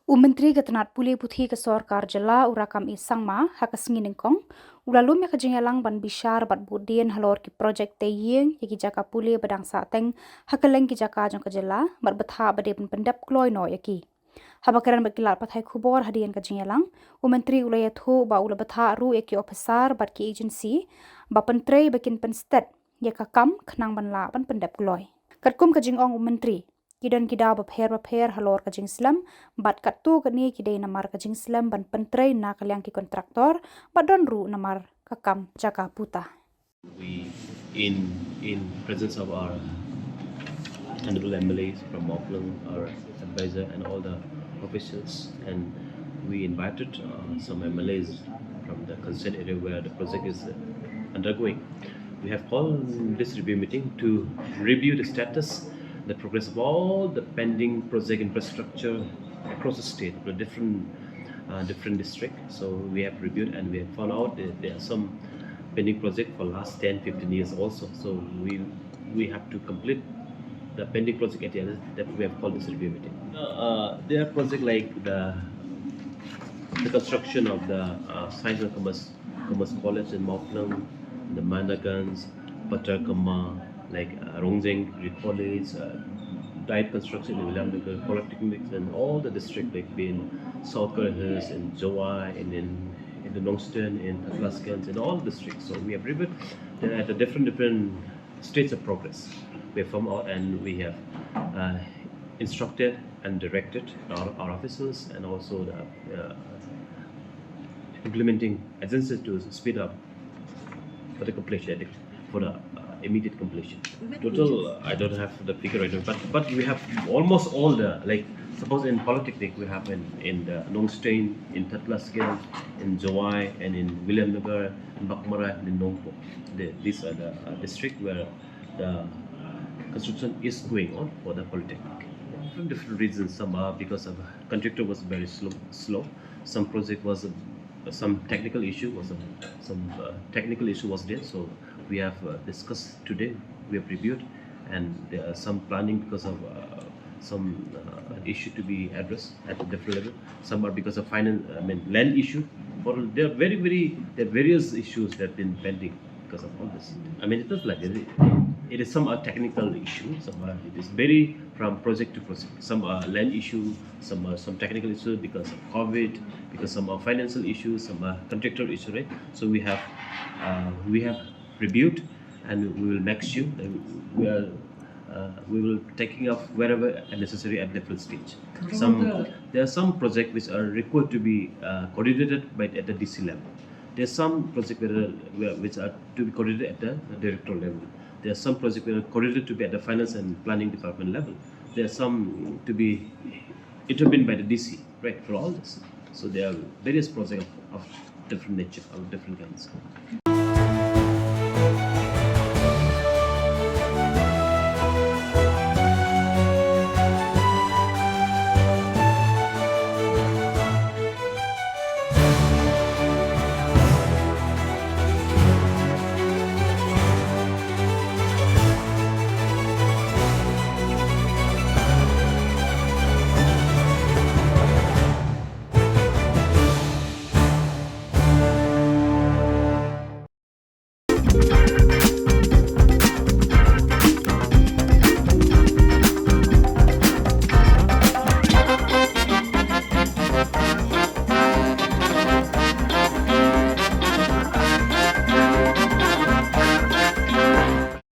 Myntri ke Tnad Pule puthi ke sorkar Jylla urakam isangma hakasnginingkong ulalum ya kejingelang ban Bishar bat budien halor ki projek teyeng yaki jaka Pule badang Sahteng Kylleng ki jaka jong ke Jylla bat betha bade pendep kloy no yaki habakaran bakilat pathai Khubor hadian kejingelang Myntri ulaya thu ba ula betha ru yaki officer bat ki agency ba Jingpyntrei bakin penstet yaka kam khnang ban la ban pendep kloy katkum kejingong Myntri kidan kida bapher halor ka jingslam bat katu kani kidai namar ka jingslam ban Jingpyntrei na kalyang ki kontraktor badon ru namar kakam jaka puta. We in presence of our honorable MLAs from Auckland, our advisor and all the officials, and we invited some MLAs from the concerned area where the project is undergoing. We have called this review meeting to review the status, the progress of all the pending project infrastructure across the state, the different districts. So we have reviewed and we have found out that there are some pending project for last 10-15 years also. So we have to complete the pending project at the end that we have called this review meeting. There are projects like the construction of the Science and Commerce College in Auckland, the Managans, Patakama, like Rongjeng College, diet construction in Williamnगर, Polytechnics, and all the districts like being South Hills, in Jowai, and in the Longston, in Atlaskans, in all districts. So we have reviewed at the different states of progress. We have come out and we have instructed and directed our officers and also the implementing agencies to speed up for the completion, for the immediate completion. Total, I don't have the figure right now, but we have almost all the, like suppose in Polytechnic we have in the Nongstein, in Tatlaskin, in Jowai, and in Williamnगर, in Bakmara, and in Nongpo. These are the district where the construction is going on for the Polytechnic. From different reasons, some are because of contractor was very slow. Some project was some technical issue was technical issue was there. So we have discussed today. We have reviewed, and there are some planning because of some issue to be addressed at a different level. Some are because of land issue. There are various issues that have been pending because of all this. It is like it is some technical issue. Some it is very from project to project. Some land issue. Some technical issue because of COVID. Because some are financial issues. Some are contractual issue. Right. So we have reviewed, and we will make sure that we will taking up wherever necessary at different stage. There are some projects which are required to be coordinated at the DC level. There are some projects which are to be coordinated at the director level. There are some projects which are coordinated to be at the finance and planning department level. There are some to be intervened by the DC, right, for all this. So there are various projects of different nature, of different kinds.